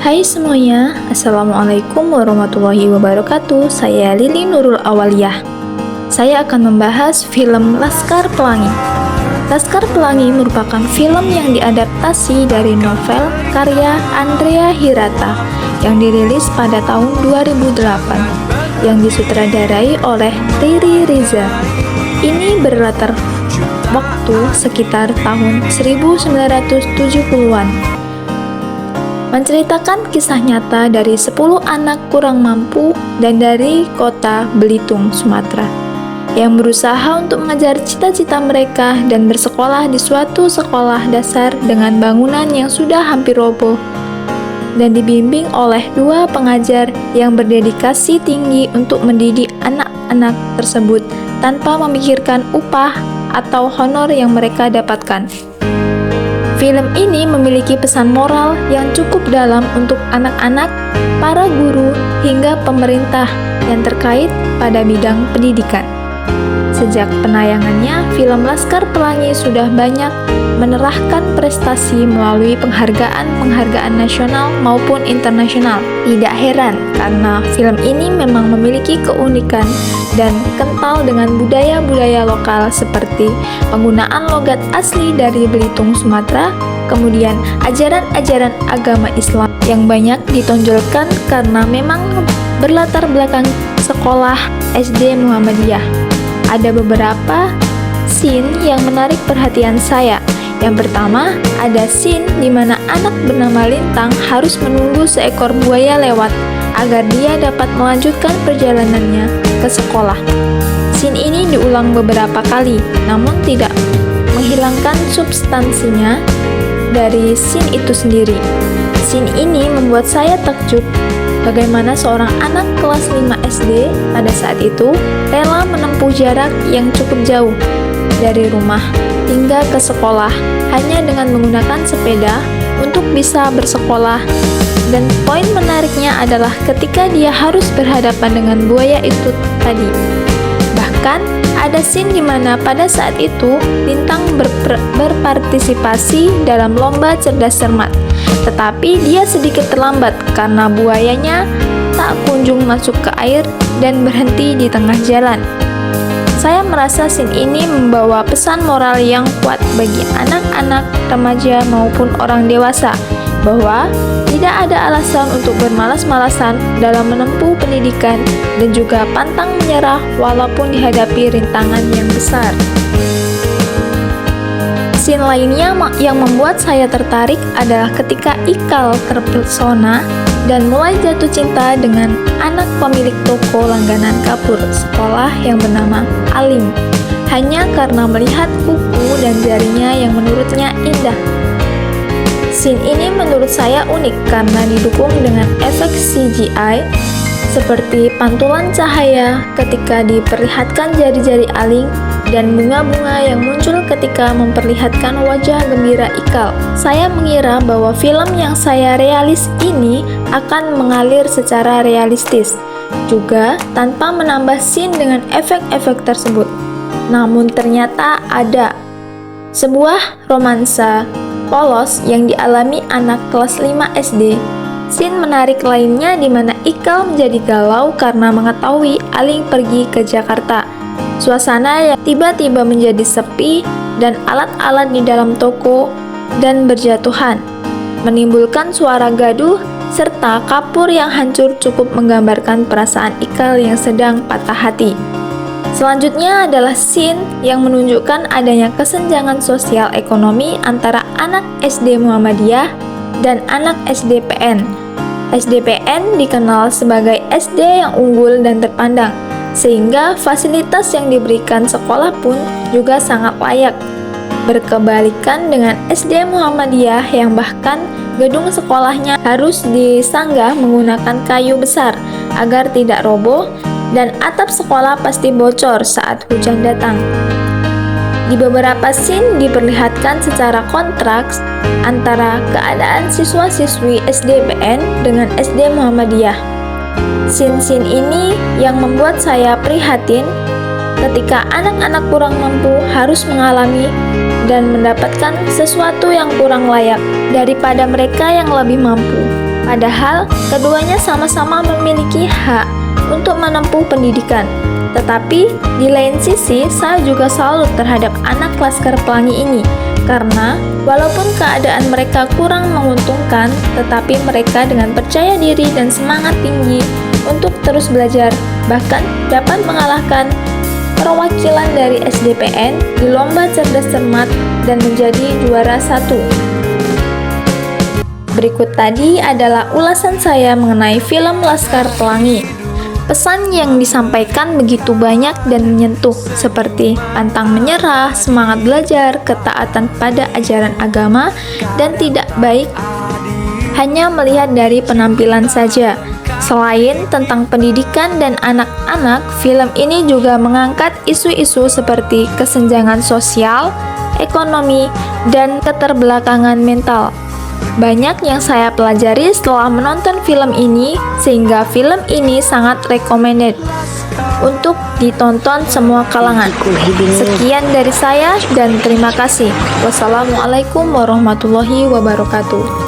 Hai semuanya, Assalamualaikum warahmatullahi wabarakatuh. Saya Lili Nurul Awaliyah. Saya akan membahas film Laskar Pelangi. Laskar Pelangi merupakan film yang diadaptasi dari novel karya Andrea Hirata yang dirilis pada tahun 2008 yang disutradarai oleh Riri Riza. Ini berlatar waktu sekitar tahun 1970-an. Menceritakan kisah nyata dari 10 anak kurang mampu dan dari kota Belitung, Sumatera, yang berusaha untuk mengejar cita-cita mereka dan bersekolah di suatu sekolah dasar dengan bangunan yang sudah hampir roboh dan dibimbing oleh 2 pengajar yang berdedikasi tinggi untuk mendidik anak-anak tersebut tanpa memikirkan upah atau honor yang mereka dapatkan. Film ini memiliki pesan moral yang cukup dalam untuk anak-anak, para guru, hingga pemerintah yang terkait pada bidang pendidikan. Sejak penayangannya, film Laskar Pelangi sudah banyak menorehkan prestasi melalui penghargaan nasional maupun internasional. Tidak heran, karena film ini memang memiliki keunikan dan kental dengan budaya-budaya lokal seperti penggunaan logat asli dari Belitung, Sumatera, kemudian ajaran-ajaran agama Islam yang banyak ditonjolkan karena memang berlatar belakang sekolah SD Muhammadiyah. Ada beberapa scene yang menarik perhatian saya. Yang pertama, ada scene di mana anak bernama Lintang harus menunggu seekor buaya lewat agar dia dapat melanjutkan perjalanannya ke sekolah. Scene ini diulang beberapa kali, namun tidak menghilangkan substansinya dari scene itu sendiri. Scene ini membuat saya takjub bagaimana seorang anak kelas 5 SD pada saat itu rela menempuh jarak yang cukup jauh dari rumah hingga ke sekolah hanya dengan menggunakan sepeda untuk bisa bersekolah. Dan poin menariknya adalah ketika dia harus berhadapan dengan buaya itu tadi. Bahkan ada scene di mana pada saat itu Lintang berpartisipasi dalam lomba cerdas cermat, tetapi dia sedikit terlambat karena buayanya tak kunjung masuk ke air dan berhenti di tengah jalan. Saya merasa scene ini membawa pesan moral yang kuat bagi anak-anak, remaja maupun orang dewasa, bahwa tidak ada alasan untuk bermalas-malasan dalam menempuh pendidikan dan juga pantang menyerah walaupun dihadapi rintangan yang besar. Scene lainnya yang membuat saya tertarik adalah ketika Ikal terpesona dan mulai jatuh cinta dengan anak pemilik toko langganan kapur sekolah yang bernama Alim, hanya karena melihat kuku dan jarinya yang menurutnya indah. Scene ini menurut saya unik karena didukung dengan efek CGI seperti pantulan cahaya ketika diperlihatkan jari-jari Aling dan bunga-bunga yang muncul ketika memperlihatkan wajah gembira Ikal. Saya mengira bahwa film yang saya realis ini akan mengalir secara realistis, juga tanpa menambah scene dengan efek-efek tersebut. Namun ternyata ada sebuah romansa polos yang dialami anak kelas 5 SD. Scene menarik lainnya di mana Ikal menjadi galau karena mengetahui Aling pergi ke Jakarta. Suasana yang tiba-tiba menjadi sepi dan alat-alat di dalam toko dan berjatuhan, menimbulkan suara gaduh serta kapur yang hancur cukup menggambarkan perasaan Ikal yang sedang patah hati. Selanjutnya adalah scene yang menunjukkan adanya kesenjangan sosial ekonomi antara anak SD Muhammadiyah dan anak SDPN. SDPN dikenal sebagai SD yang unggul dan terpandang, sehingga fasilitas yang diberikan sekolah pun juga sangat layak. Berkebalikan dengan SD Muhammadiyah yang bahkan gedung sekolahnya harus disanggah menggunakan kayu besar agar tidak roboh dan atap sekolah pasti bocor saat hujan datang. Di beberapa scene diperlihatkan secara kontras antara keadaan siswa-siswi SDPN dengan SD Muhammadiyah. Scene-scene ini yang membuat saya prihatin ketika anak-anak kurang mampu harus mengalami dan mendapatkan sesuatu yang kurang layak daripada mereka yang lebih mampu. Padahal keduanya sama-sama memiliki hak untuk menempuh pendidikan. Tetapi di lain sisi, saya juga salut terhadap anak Laskar Pelangi ini, karena walaupun keadaan mereka kurang menguntungkan, tetapi mereka dengan percaya diri dan semangat tinggi untuk terus belajar, bahkan dapat mengalahkan perwakilan dari SDPN di lomba cerdas cermat dan menjadi juara 1. Berikut tadi adalah ulasan saya mengenai film Laskar Pelangi. Pesan yang disampaikan begitu banyak dan menyentuh, seperti pantang menyerah, semangat belajar, ketaatan pada ajaran agama, dan tidak baik hanya melihat dari penampilan saja. Selain tentang pendidikan dan anak-anak, film ini juga mengangkat isu-isu seperti kesenjangan sosial, ekonomi, dan keterbelakangan mental. Banyak yang saya pelajari setelah menonton film ini, sehingga film ini sangat recommended untuk ditonton semua kalangan. Sekian dari saya dan terima kasih. Wassalamualaikum warahmatullahi wabarakatuh.